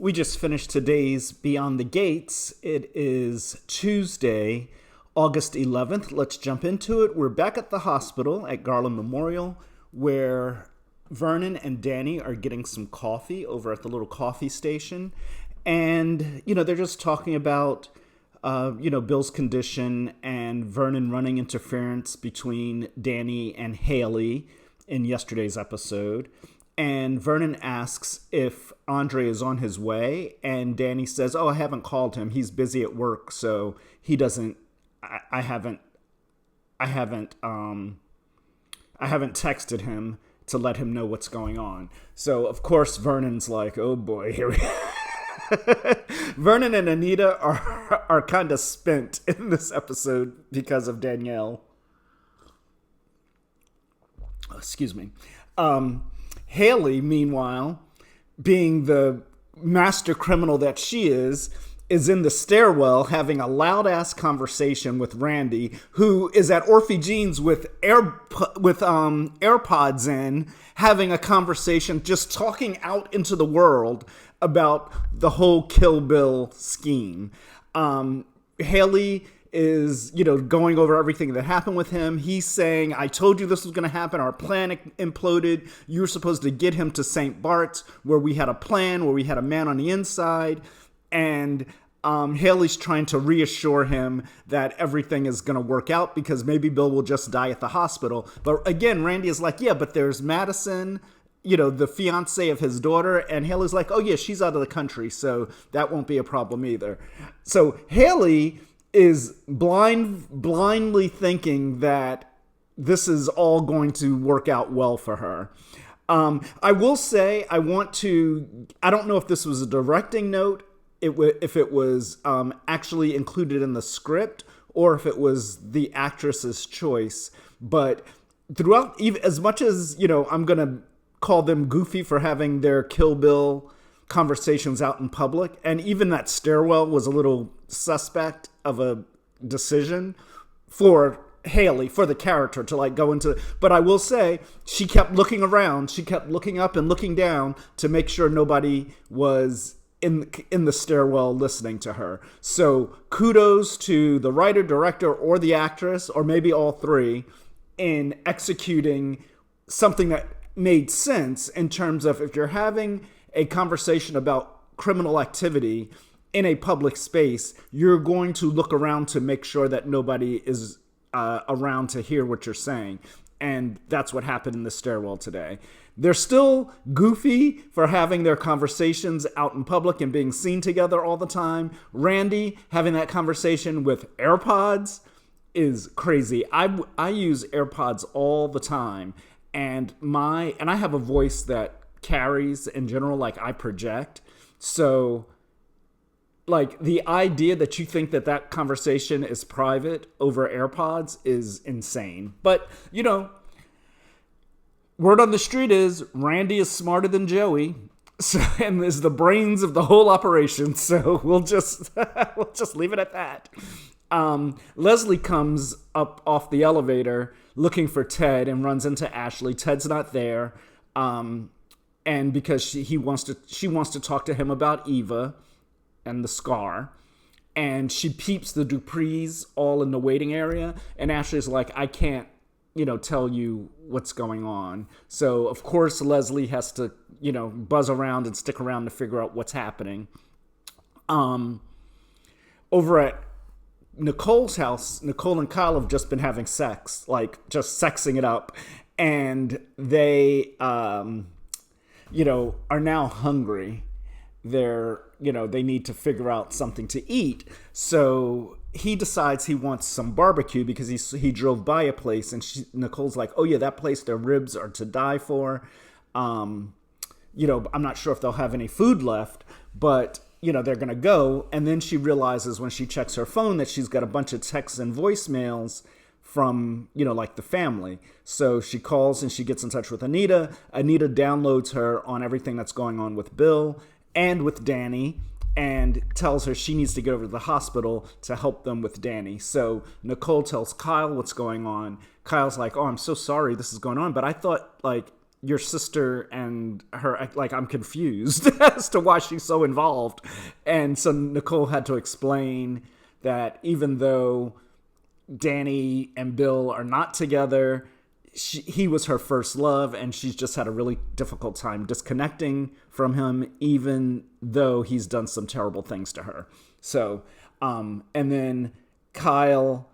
We just finished today's Beyond the Gates. It is Tuesday, August 11th. Let's jump into it. We're back at the hospital at Garland Memorial where Vernon and Danny are getting some coffee over at the little coffee station. And, they're just talking about, Bill's condition and Vernon running interference between Danny and Haley in yesterday's episode. And Vernon asks if Andre is on his way, and Danny says, "Oh, I haven't called him. He's busy at work, so he doesn't. I haven't texted him to let him know what's going on." So of course Vernon's like, "Oh boy, here we." Vernon and Anita are kind of spent in this episode because of Danielle. Excuse me. Haley, meanwhile, being the master criminal that she is in the stairwell having a loud-ass conversation with Randy, who is at Orphe Jean's with AirPods in, having a conversation, just talking out into the world about the whole Kill Bill scheme. Haley is, going over everything that happened with him. He's saying, "I told you this was going to happen. Our plan imploded. You were supposed to get him to St. Bart's where we had a plan, where we had a man on the inside." And Haley's trying to reassure him that everything is going to work out because maybe Bill will just die at the hospital. But again, Randy is like, "Yeah, but there's Madison, the fiance of his daughter." And Haley's like, "Oh yeah, she's out of the country, so that won't be a problem either." So Haley is blindly thinking that this is all going to work out well for her. I will say, I don't know if this was a directing note, if it was actually included in the script, or if it was the actress's choice. But throughout, even as much as, I'm going to call them goofy for having their Kill Bill conversations out in public, and even that stairwell was a little suspect of a decision for Haley, for the character to go into. But I will say, she kept looking around, she kept looking up and looking down to make sure nobody was in the stairwell listening to her. So kudos to the writer, director, or the actress, or maybe all three, in executing something that made sense in terms of, if you're having a conversation about criminal activity in a public space, you're going to look around to make sure that nobody is around to hear what you're saying. And that's what happened in the stairwell today. They're still goofy for having their conversations out in public and being seen together all the time. Randy having that conversation with AirPods is crazy. I use AirPods all the time, and I have a voice that carries in general, I project. So the idea that you think that conversation is private over AirPods is insane. But, word on the street is Randy is smarter than Joey, and is the brains of the whole operation. So we'll just leave it at that. Leslie comes up off the elevator looking for Ted and runs into Ashley. Ted's not there. And because she wants to talk to him about Eva and the scar. And she peeps the Duprees all in the waiting area. And Ashley's like, "I can't, tell you what's going on." So, of course, Leslie has to, buzz around and stick around to figure out what's happening. Over at Nicole's house, Nicole and Kyle have just been having sex, just sexing it up. And they, are now hungry. They need to figure out something to eat. So he decides he wants some barbecue because he drove by a place, and Nicole's like, "Oh yeah, that place, their ribs are to die for." I'm not sure if they'll have any food left, but they're going to go. And then she realizes when she checks her phone that she's got a bunch of texts and voicemails from, the family. So she calls and she gets in touch with Anita. Anita downloads her on everything that's going on with Bill and with Danny, and tells her she needs to get over to the hospital to help them with Danny. So Nicole tells Kyle what's going on. Kyle's like, "Oh, I'm so sorry this is going on, but I thought, your sister and her, like, I'm confused as to why she's so involved. And so Nicole had to explain that even though Danny and Bill are not together, he was her first love, and she's just had a really difficult time disconnecting from him, even though he's done some terrible things to her. So, and then Kyle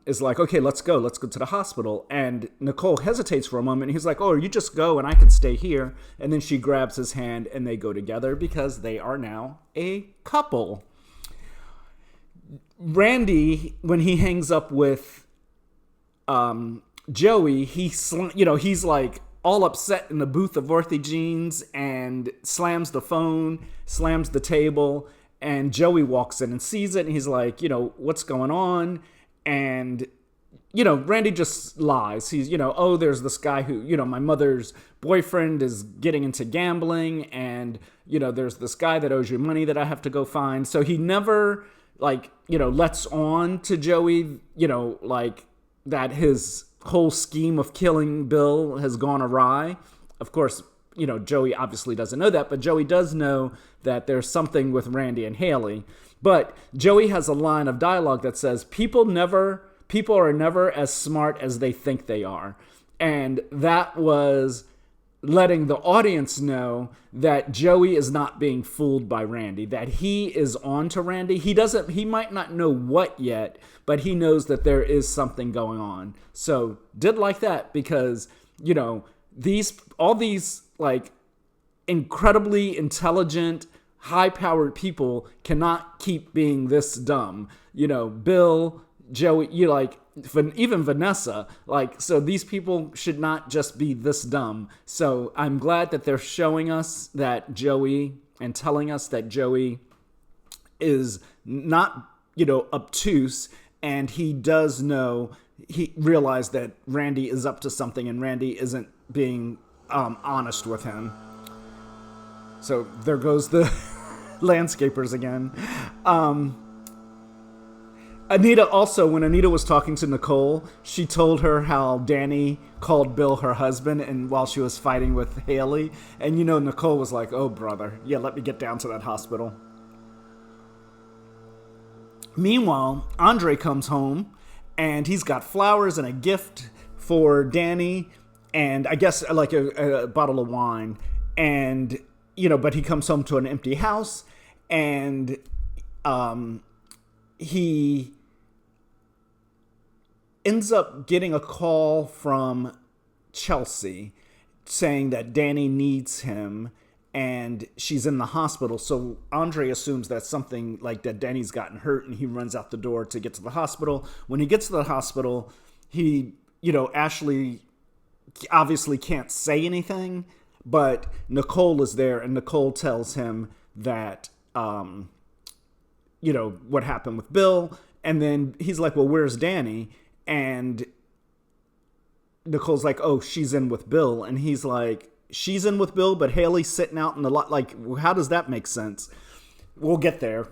is like, okay, let's go to the hospital. And Nicole hesitates for a moment. He's like, oh, you just go and I can stay here. And then she grabs his hand and they go together because they are now a couple. Randy, when he hangs up with Joey, he's like all upset in the booth of Dorothy Jeans and slams the phone, slams the table, and Joey walks in and sees it, and he's like, what's going on? And, Randy just lies. He's, oh, there's this guy who, my mother's boyfriend is getting into gambling, and, there's this guy that owes you money that I have to go find. So he never, lets on to Joey, that his whole scheme of killing Bill has gone awry. Of course, Joey obviously doesn't know that, but Joey does know that there's something with Randy and Haley. But Joey has a line of dialogue that says, people are never as smart as they think they are. And that was letting the audience know that Joey is not being fooled by Randy, that he is on to Randy. He might not know what yet, but he knows that there is something going on. So did like that because, all these like incredibly intelligent, high-powered people cannot keep being this dumb. Bill, Joey, even Vanessa, so these people should not just be this dumb. So I'm glad that they're showing us that Joey and telling us that Joey is not, obtuse, and he does know, he realized that Randy is up to something and Randy isn't being honest with him. So there goes the landscapers again. Anita also, when Anita was talking to Nicole, she told her how Danny called Bill her husband and while she was fighting with Haley. And Nicole was like, oh, brother, yeah, let me get down to that hospital. Meanwhile, Andre comes home and he's got flowers and a gift for Danny and I guess like a bottle of wine. And, but he comes home to an empty house and he ends up getting a call from Chelsea saying that Danny needs him and she's in the hospital. So Andre assumes that something like that Danny's gotten hurt and he runs out the door to get to the hospital. When he gets to the hospital, he, Ashley obviously can't say anything, but Nicole is there and Nicole tells him that, what happened with Bill. And then he's like, well, where's Danny? And Nicole's like, oh, she's in with Bill. And he's like, she's in with Bill, but Haley's sitting out in the lot. Like, how does that make sense? We'll get there.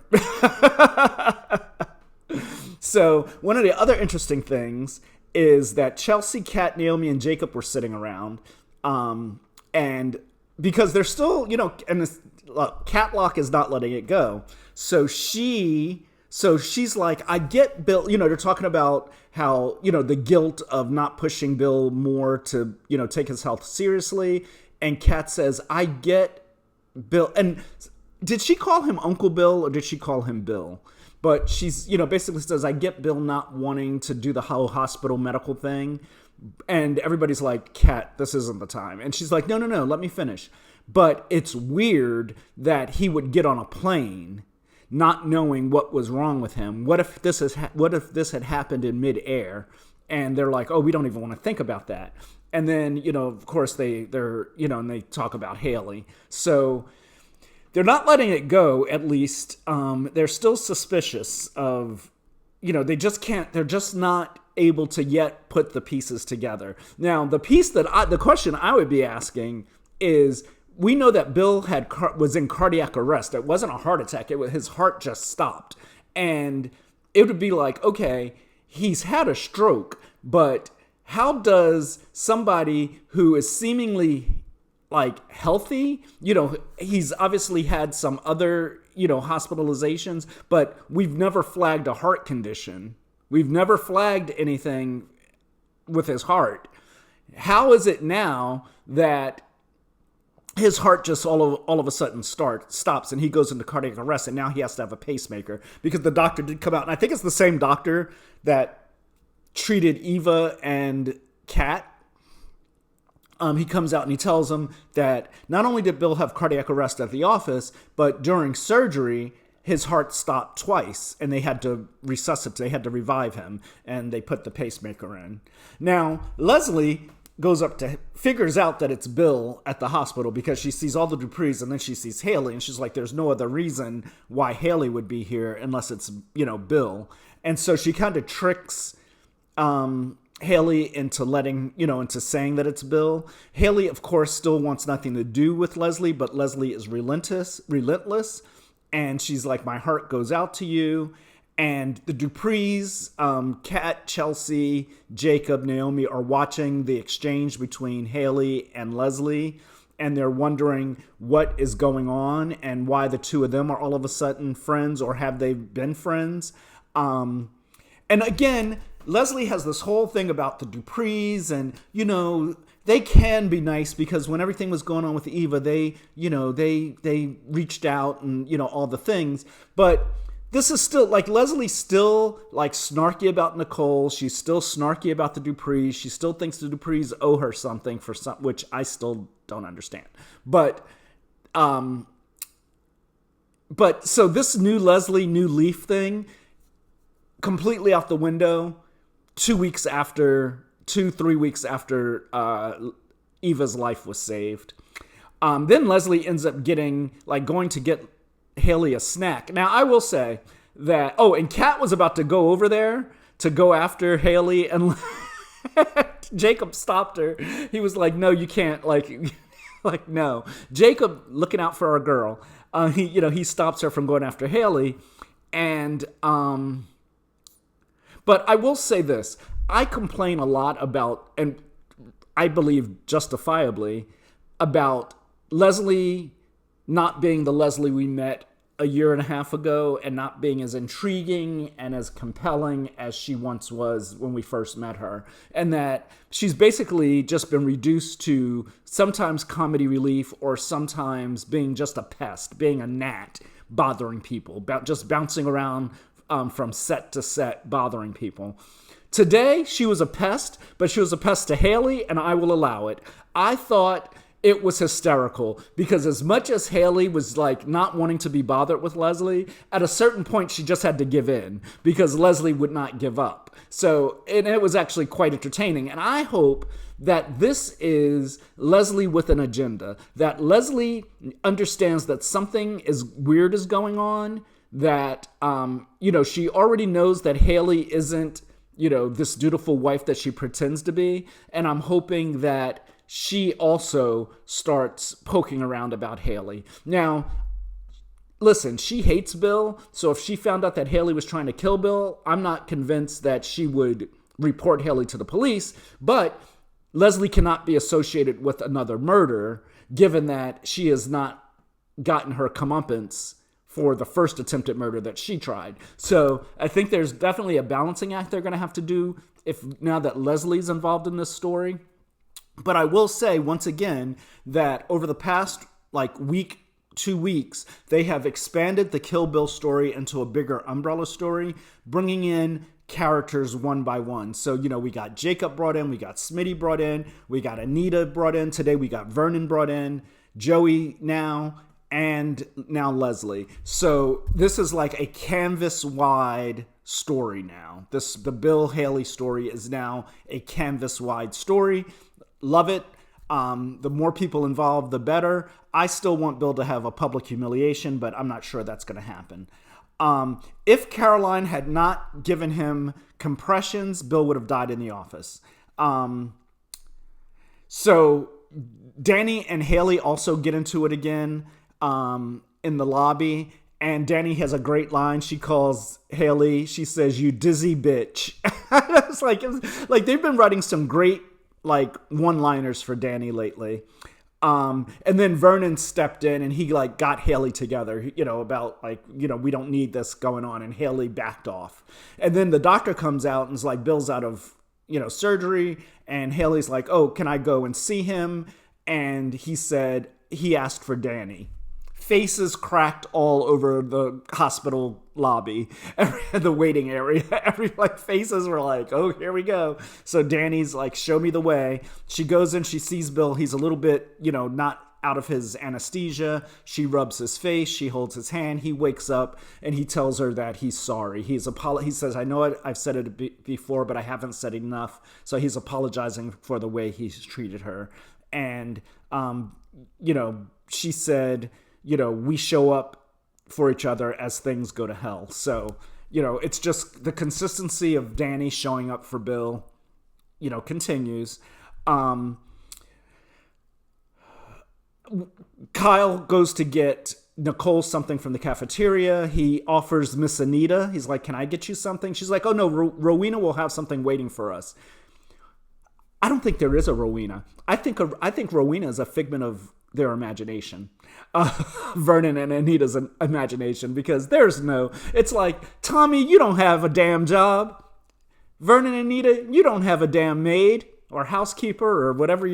So one of the other interesting things is that Chelsea, Kat, Naomi, and Jacob were sitting around. And because they're still, and this, Catlock is not letting it go. So she's like, I get Bill, they're talking about how, the guilt of not pushing Bill more to, take his health seriously. And Kat says, I get Bill. And did she call him Uncle Bill or did she call him Bill? But she's, basically says, I get Bill not wanting to do the whole hospital medical thing. And everybody's like, Kat, this isn't the time. And she's like, no, let me finish. But it's weird that he would get on a plane not knowing what was wrong with him. What if this had happened in midair? And they're like, oh, we don't even want to think about that. And then, of course they're and they talk about Haley. So they're not letting it go, at least. They're still suspicious of, they just can't, they're just not able to yet put the pieces together. Now, the question I would be asking is, we know that Bill was in cardiac arrest. It wasn't a heart attack. His heart just stopped. And it would be like, okay, he's had a stroke, but how does somebody who is seemingly like healthy, he's obviously had some other, hospitalizations, but we've never flagged a heart condition. We've never flagged anything with his heart. How is it now that his heart just all of a sudden stops and he goes into cardiac arrest, and now he has to have a pacemaker? Because the doctor did come out, and I think it's the same doctor that treated Eva and Kat. He comes out and he tells them that not only did Bill have cardiac arrest at the office, but during surgery, his heart stopped twice and they had to resuscitate, they had to revive him, and they put the pacemaker in. Now, Leslie figures out that it's Bill at the hospital because she sees all the Duprees, and then she sees Haley, and she's like, there's no other reason why Haley would be here unless it's, Bill. And so she kind of tricks Haley into into saying that it's Bill. Haley, of course, still wants nothing to do with Leslie, but Leslie is relentless. And she's like, my heart goes out to you. And the Duprees, Kat, Chelsea, Jacob, Naomi are watching the exchange between Haley and Leslie. And they're wondering what is going on and why the two of them are all of a sudden friends, or have they been friends? And again, Leslie has this whole thing about the Duprees, and, they can be nice because when everything was going on with Eva, they reached out and, all the things. But this is still, like, Leslie's still, like, snarky about Nicole. She's still snarky about the Duprees. She still thinks the Duprees owe her something for which I still don't understand. But so this new Leslie, new Leaf thing, completely out the window 3 weeks after Eva's life was saved. Then Leslie ends up going to get Haley a snack. Now, I will say that, and Kat was about to go over there to go after Haley, and Jacob stopped her. He was like, no, you can't, no. Jacob, looking out for our girl, he stops her from going after Haley, and, but I will say this. I complain a lot about, and I believe justifiably, about Leslie not being the Leslie we met a year and a half ago, and not being as intriguing and as compelling as she once was when we first met her. And that she's basically just been reduced to sometimes comedy relief, or sometimes being just a pest, being a gnat, bothering people, just bouncing around from set to set, bothering people. Today, she was a pest, but she was a pest to Haley, and I will allow it. I thought it was hysterical, because as much as Haley was like not wanting to be bothered with Leslie, at a certain point she just had to give in, because Leslie would not give up. So, and it was actually quite entertaining. And I hope that this is Leslie with an agenda, that Leslie understands that something weird is going on, that, she already knows that Haley isn't, this dutiful wife that she pretends to be. And I'm hoping that she also starts poking around about Haley. Now, listen, she hates Bill. So if she found out that Haley was trying to kill Bill, I'm not convinced that she would report Haley to the police. But Leslie cannot be associated with another murder, given that she has not gotten her comeuppance for the first attempted murder that she tried. So I think there's definitely a balancing act they're going to have to do now that Leslie's involved in this story. But I will say once again that over the past 2 weeks, they have expanded the Kill Bill story into a bigger umbrella story, bringing in characters one by one. So, we got Jacob brought in, we got Smitty brought in, we got Anita brought in. Today we got Vernon brought in, Joey now, and now Leslie. So this is like a canvas-wide story now. The Bill Haley story is now a canvas-wide story. Love it. The more people involved, the better. I still want Bill to have a public humiliation, but I'm not sure that's going to happen. If Caroline had not given him compressions, Bill would have died in the office. So Danny and Haley also get into it again in the lobby. And Danny has a great line. She calls Haley, she says, "You dizzy bitch." It was like they've been writing some great like one-liners for Danny lately. And then Vernon stepped in and he like got Haley together, about like, we don't need this going on. And Haley backed off. And then the doctor comes out and is like, Bill's out of, surgery. And Haley's like, oh, can I go and see him? And he said he asked for Danny. Faces cracked all over the hospital lobby, the waiting area. Faces were like, oh, here we go. So Danny's like, show me the way. She goes in, she sees Bill. He's a little bit, not out of his anesthesia. She rubs his face. She holds his hand. He wakes up and he tells her that he's sorry. He says, I know I've said it before, but I haven't said enough. So he's apologizing for the way he's treated her. And, she said, we show up for each other as things go to hell. So, it's just the consistency of Danny showing up for Bill, continues. Kyle goes to get Nicole something from the cafeteria. He offers Miss Anita. He's like, can I get you something? She's like, oh no, Rowena will have something waiting for us. I don't think there is a Rowena. I think Rowena is a figment of their imagination. Vernon and Anita's imagination, because it's like, Tommy, you don't have a damn job. Vernon and Anita, you don't have a damn maid or housekeeper or whatever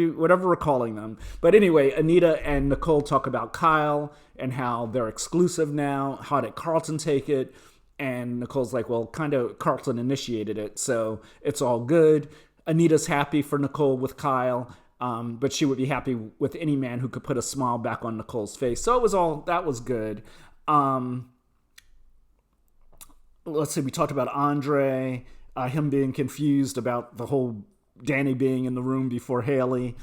we're calling them. But anyway, Anita and Nicole talk about Kyle and how they're exclusive now. How did Carlton take it? And Nicole's like, well, kind of Carlton initiated it, so it's all good. Anita's happy for Nicole with Kyle. But she would be happy with any man who could put a smile back on Nicole's face. So that was good. Let's see, we talked about Andre, him being confused about the whole Danny being in the room before Haley.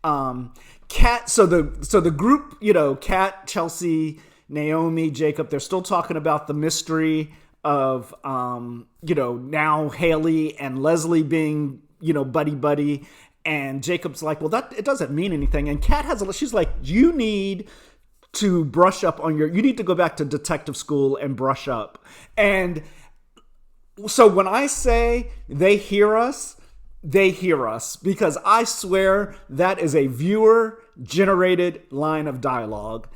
Kat, so the group, Kat, Chelsea, Naomi, Jacob, they're still talking about the mystery of, now Haley and Leslie being, buddy. And Jacob's like, well, it doesn't mean anything. And Kat she's like, you need to brush up on you need to go back to detective school and brush up. And so when I say they hear us, because I swear that is a viewer generated line of dialogue.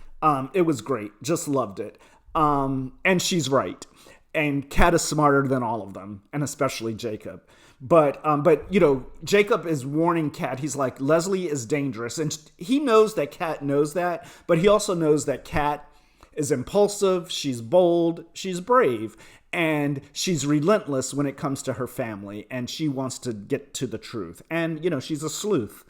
It was great. Just loved it. And she's right. And Kat is smarter than all of them, and especially Jacob. But Jacob is warning Kat. He's like, Leslie is dangerous. And he knows that Kat knows that, but he also knows that Kat is impulsive, she's bold, she's brave, and she's relentless when it comes to her family, and she wants to get to the truth. And, she's a sleuth.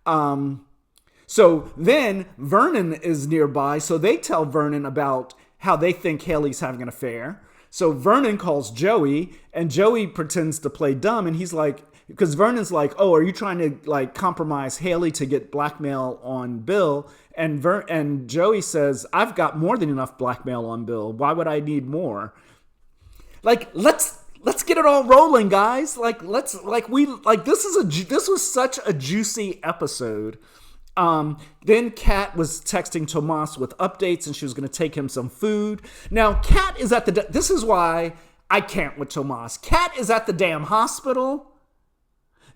So then Vernon is nearby, so they tell Vernon about how they think Haley's having an affair. So Vernon calls Joey, and Joey pretends to play dumb, and he's like, because Vernon's like, oh, are you trying to like compromise Haley to get blackmail on Bill? And Joey says, I've got more than enough blackmail on Bill. Why would I need more? Like, let's get it all rolling, guys. This was such a juicy episode. Then Kat was texting Tomas with updates, and she was going to take him some food. Now, Kat is this is why I can't with Tomas. Kat is at the damn hospital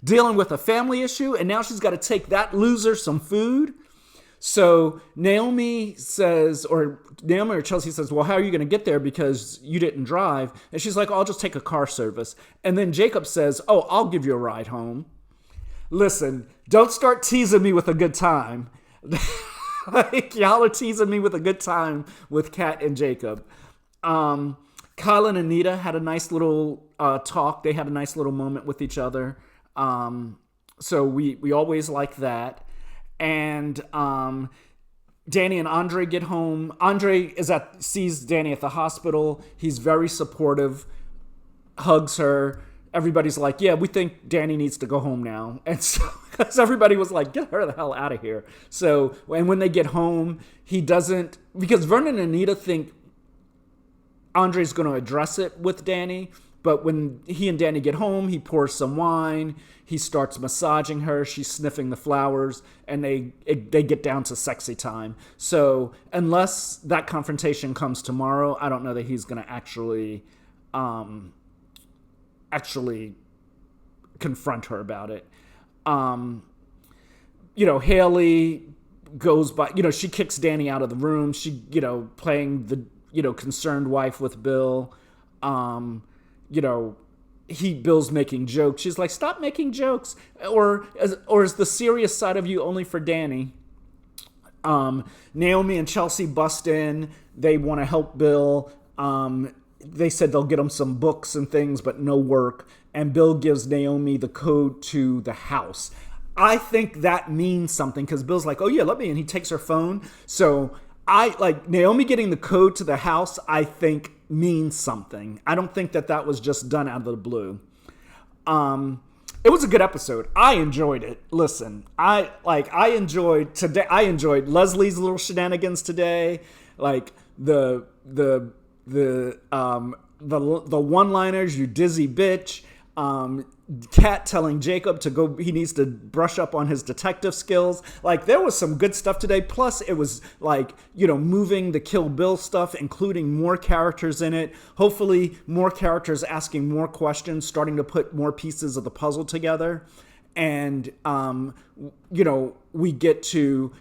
dealing with a family issue, and now she's got to take that loser some food. So Naomi or Chelsea says, well, how are you going to get there because you didn't drive? And she's like, oh, I'll just take a car service. And then Jacob says, oh, I'll give you a ride home. Listen, don't start teasing me with a good time. Like, y'all are teasing me with a good time with Kat and Jacob. Kyle and Anita had a nice little talk. They had a nice little moment with each other. So we always like that. And Danny and Andre get home. Andre sees Danny at the hospital. He's very supportive, hugs her. Everybody's like, yeah, we think Danny needs to go home now. And so because everybody was like, get her the hell out of here. So, and when they get home, because Vernon and Anita think Andre's going to address it with Danny. But when he and Danny get home, he pours some wine. He starts massaging her. She's sniffing the flowers, and they get down to sexy time. So unless that confrontation comes tomorrow, I don't know that he's going to actually confront her about it. Haley goes by, she kicks Danny out of the room. She, playing the, concerned wife with Bill. Bill's making jokes. She's like, stop making jokes. Or is the serious side of you only for Danny? Naomi and Chelsea bust in. They want to help Bill. They said they'll get him some books and things, but no work. And Bill gives Naomi the code to the house. I think that means something because Bill's like, oh yeah, let me. And he takes her phone. So Naomi getting the code to the house, I think means something. I don't think that was just done out of the blue. It was a good episode. I enjoyed it. Listen, I enjoyed today. I enjoyed Leslie's little shenanigans today. Like the one-liners, you dizzy bitch. Kat telling Jacob to go, he needs to brush up on his detective skills. Like, there was some good stuff today. Plus, it was like, moving the Kill Bill stuff, including more characters in it. Hopefully, more characters asking more questions, starting to put more pieces of the puzzle together. And, we get to,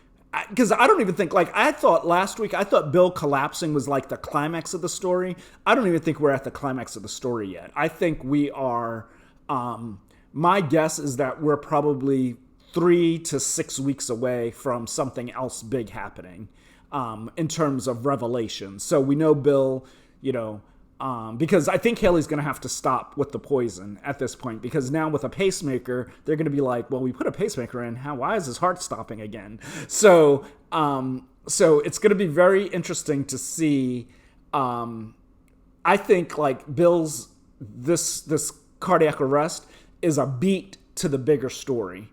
because I don't even think, I thought last week, Bill collapsing was like the climax of the story. I don't even think we're at the climax of the story yet. I think we are, my guess is that we're probably 3 to 6 weeks away from something else big happening, in terms of revelation. So we know Bill, because I think Haley's going to have to stop with the poison at this point, because now with a pacemaker, they're going to be like, well, we put a pacemaker in. Why is his heart stopping again? So it's going to be very interesting to see. I think Bill's, this cardiac arrest is a beat to the bigger story,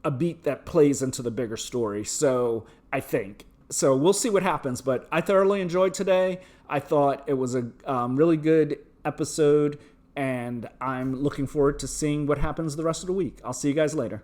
a beat that plays into the bigger story. So I think. So we'll see what happens, but I thoroughly enjoyed today. I thought it was a really good episode, and I'm looking forward to seeing what happens the rest of the week. I'll see you guys later.